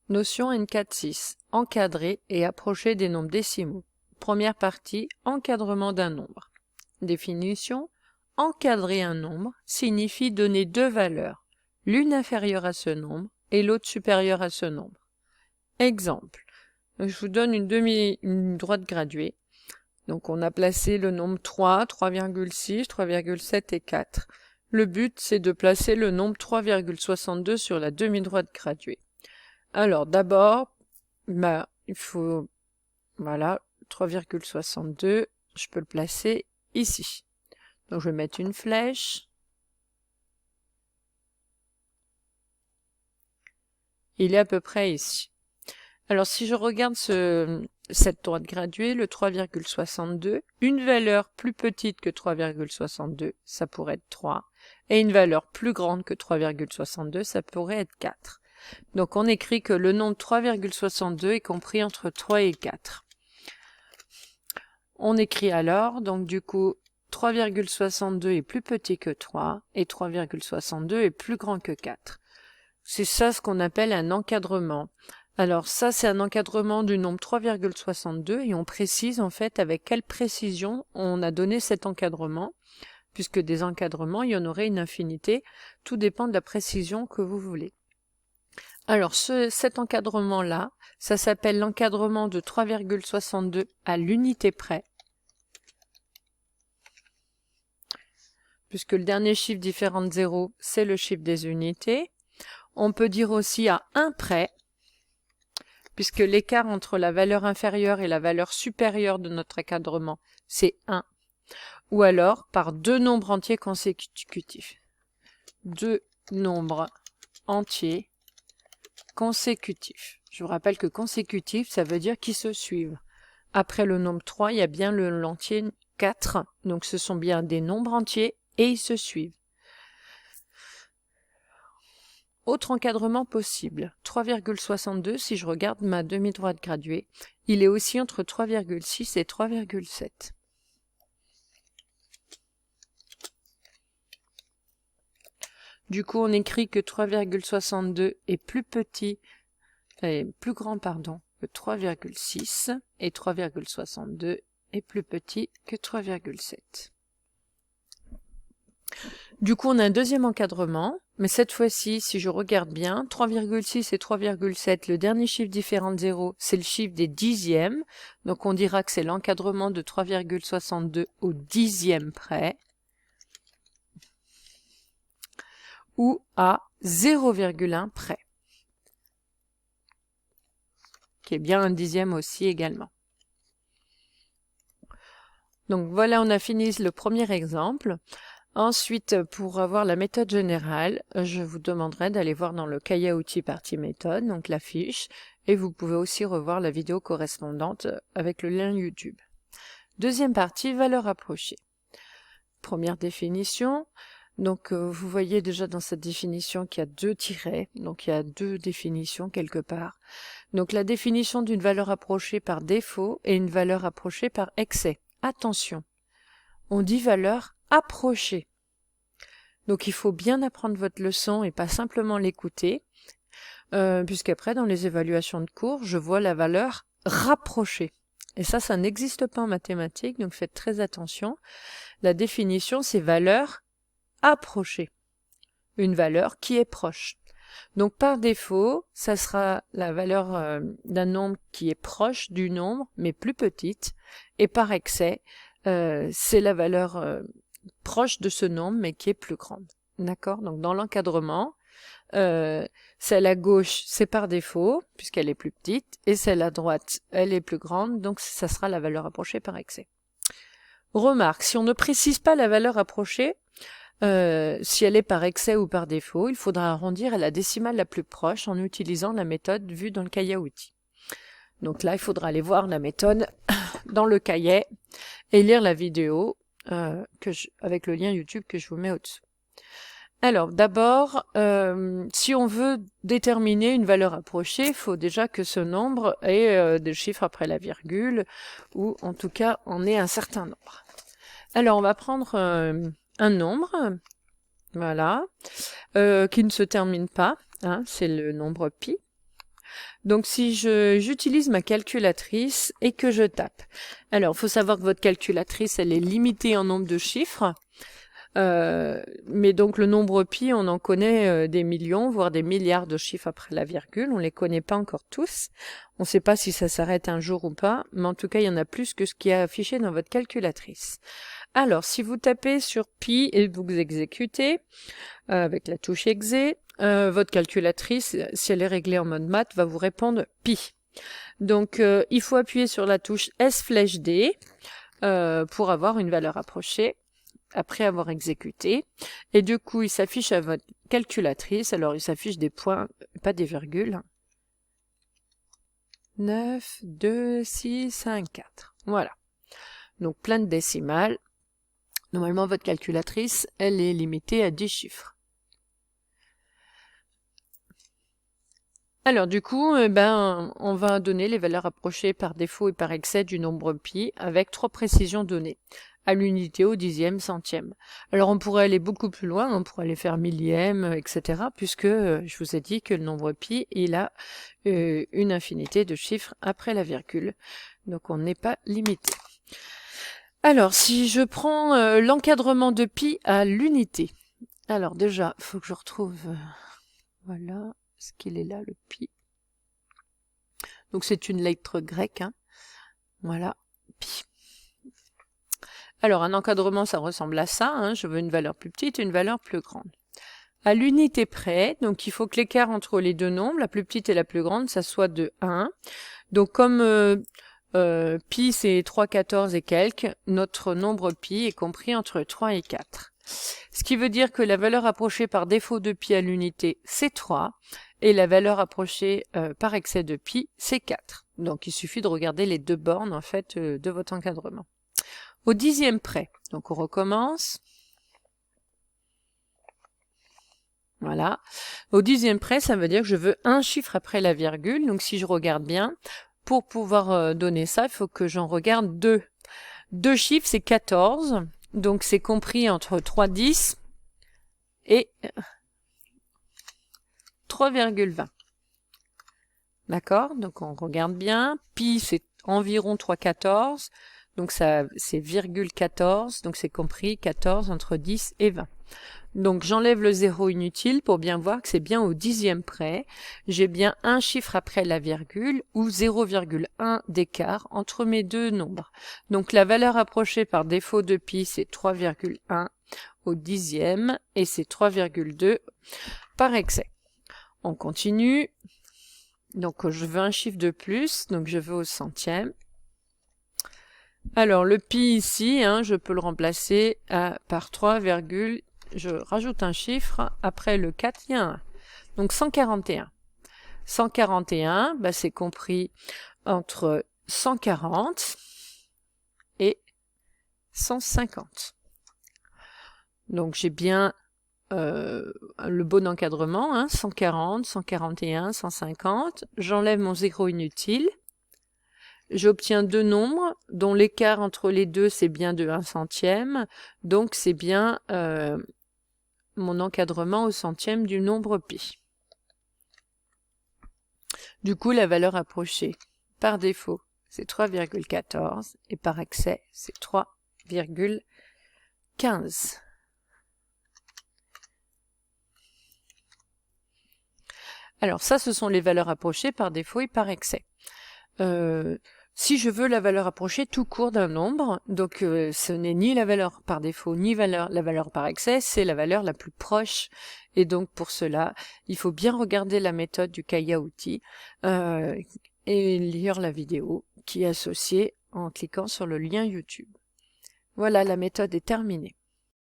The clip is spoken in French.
Notion N4-6. Encadrer et approcher des nombres décimaux. Première partie, encadrement d'un nombre. Définition. Encadrer un nombre signifie donner deux valeurs, l'une inférieure à ce nombre et l'autre supérieure à ce nombre. Exemple. Je vous donne une droite graduée. Donc on a placé le nombre 3, 3,6, 3,7 et 4. Le but, c'est de placer le nombre 3,62 sur la demi-droite graduée. Alors d'abord, il faut, voilà, 3,62, je peux le placer ici. Donc je vais mettre une flèche. Il est à peu près ici. Alors si je regarde cette droite graduée, le 3,62, une valeur plus petite que 3,62, ça pourrait être 3, et une valeur plus grande que 3,62, ça pourrait être 4. Donc on écrit que le nombre 3,62 est compris entre 3 et 4. On écrit alors, donc du coup, 3,62 est plus petit que 3 et 3,62 est plus grand que 4. C'est ça ce qu'on appelle un encadrement. Alors ça, c'est un encadrement du nombre 3,62 et on précise en fait avec quelle précision on a donné cet encadrement, puisque des encadrements, il y en aurait une infinité. Tout dépend de la précision que vous voulez. Alors cet encadrement-là, ça s'appelle l'encadrement de 3,62 à l'unité près, puisque le dernier chiffre différent de 0, c'est le chiffre des unités. On peut dire aussi à 1 près, puisque l'écart entre la valeur inférieure et la valeur supérieure de notre encadrement, c'est 1. Ou alors par deux nombres entiers consécutifs. Deux nombres entiers consécutifs. Je vous rappelle que consécutif, ça veut dire qu'ils se suivent. Après le nombre 3, il y a bien l'entier 4, donc ce sont bien des nombres entiers et ils se suivent. Autre encadrement possible, 3,62, si je regarde ma demi-droite graduée, il est aussi entre 3,6 et 3,7. Du coup, on écrit que 3,62 est plus grand que 3,6 et 3,62 est plus petit que 3,7. Du coup, on a un deuxième encadrement, mais cette fois-ci, si je regarde bien, 3,6 et 3,7, le dernier chiffre différent de 0, c'est le chiffre des dixièmes, donc on dira que c'est l'encadrement de 3,62 au dixième près, ou à 0,1 près, qui est bien un dixième aussi également. Donc voilà, on a fini le premier exemple. Ensuite, pour avoir la méthode générale, je vous demanderai d'aller voir dans le cahier à outils partie méthode, donc la fiche, et vous pouvez aussi revoir la vidéo correspondante avec le lien YouTube. Deuxième partie, valeur approchée. Première définition. Donc vous voyez déjà dans cette définition qu'il y a deux tirets, donc il y a deux définitions quelque part. Donc la définition d'une valeur approchée par défaut et une valeur approchée par excès. Attention, on dit valeur approchée. Donc il faut bien apprendre votre leçon et pas simplement l'écouter, puisqu'après dans les évaluations de cours, je vois la valeur rapprochée. Et ça n'existe pas en mathématiques, donc faites très attention. La définition, c'est valeur approchée. Une valeur qui est proche. Donc par défaut, ça sera la valeur d'un nombre qui est proche du nombre, mais plus petite. Et par excès, c'est la valeur proche de ce nombre, mais qui est plus grande. D'accord? Donc dans l'encadrement, celle à gauche, c'est par défaut, puisqu'elle est plus petite, et celle à droite, elle est plus grande, donc ça sera la valeur approchée par excès. Remarque, si on ne précise pas la valeur approchée, si elle est par excès ou par défaut, il faudra arrondir à la décimale la plus proche en utilisant la méthode vue dans le cahier à outils. Donc là, il faudra aller voir la méthode dans le cahier et lire la vidéo avec le lien YouTube que je vous mets au-dessous. Alors d'abord, si on veut déterminer une valeur approchée, il faut déjà que ce nombre ait des chiffres après la virgule, ou en tout cas on ait un certain nombre. Alors on va prendre un nombre, voilà, qui ne se termine pas, hein, c'est le nombre pi. Donc si j'utilise ma calculatrice et que je tape, alors il faut savoir que votre calculatrice elle est limitée en nombre de chiffres, mais donc le nombre pi on en connaît des millions voire des milliards de chiffres après la virgule, on les connaît pas encore tous, on ne sait pas si ça s'arrête un jour ou pas, mais en tout cas il y en a plus que ce qui est affiché dans votre calculatrice. Alors si vous tapez sur pi et vous exécutez avec la touche exe, votre calculatrice, si elle est réglée en mode maths, va vous répondre pi. Donc il faut appuyer sur la touche S/D pour avoir une valeur approchée après avoir exécuté. Et du coup, il s'affiche à votre calculatrice. Alors, il s'affiche des points, pas des virgules. 9, 2, 6, 5, 4. Voilà. Donc, plein de décimales. Normalement, votre calculatrice, elle est limitée à 10 chiffres. Alors du coup, on va donner les valeurs approchées par défaut et par excès du nombre pi avec 3 précisions données, à l'unité, au dixième, centième. Alors on pourrait aller beaucoup plus loin, on pourrait aller faire millième, etc. puisque je vous ai dit que le nombre pi, il a une infinité de chiffres après la virgule, donc on n'est pas limité. Alors si je prends l'encadrement de pi à l'unité, alors déjà, il faut que je retrouve, voilà, ce qu'il est là, le pi. Donc c'est une lettre grecque, hein. Voilà, pi. Alors un encadrement, ça ressemble à ça, hein. Je veux une valeur plus petite, une valeur plus grande. À l'unité près, donc il faut que l'écart entre les deux nombres, la plus petite et la plus grande, ça soit de 1. Donc comme pi c'est 3, 14 et quelques, notre nombre pi est compris entre 3 et 4. Ce qui veut dire que la valeur approchée par défaut de pi à l'unité, c'est 3, et la valeur approchée par excès de pi, c'est 4. Donc il suffit de regarder les deux bornes en fait de votre encadrement. Au dixième près, donc on recommence. Voilà. Au dixième près, ça veut dire que je veux un chiffre après la virgule. Donc si je regarde bien, pour pouvoir donner ça, il faut que j'en regarde deux. Deux chiffres, c'est 14. Donc c'est compris entre 3,10 et 3,20. D'accord? Donc on regarde bien. Pi, c'est environ 3,14. Donc ça, c'est virgule 14. Donc c'est compris 14 entre 10 et 20. Donc j'enlève le zéro inutile pour bien voir que c'est bien au dixième près. J'ai bien un chiffre après la virgule ou 0,1 d'écart entre mes deux nombres. Donc la valeur approchée par défaut de pi c'est 3,1 au dixième et c'est 3,2 par excès. On continue. Donc je veux un chiffre de plus, donc je veux au centième. Alors le pi ici, hein, je peux le remplacer par 3, je rajoute un chiffre, après le 4, il y a un 1. Donc 141. 141, c'est compris entre 140 et 150. Donc j'ai bien le bon encadrement, hein, 140, 141, 150. J'enlève mon zéro inutile. J'obtiens deux nombres dont l'écart entre les deux c'est bien de 1 centième. Donc c'est bien mon encadrement au centième du nombre pi. Du coup, la valeur approchée par défaut, c'est 3,14 et par excès, c'est 3,15. Alors ça, ce sont les valeurs approchées par défaut et par excès. Si je veux la valeur approchée tout court d'un nombre, donc ce n'est ni la valeur par défaut ni la valeur par excès, c'est la valeur la plus proche. Et donc pour cela, il faut bien regarder la méthode du cahier à outils et lire la vidéo qui est associée en cliquant sur le lien YouTube. Voilà, la méthode est terminée.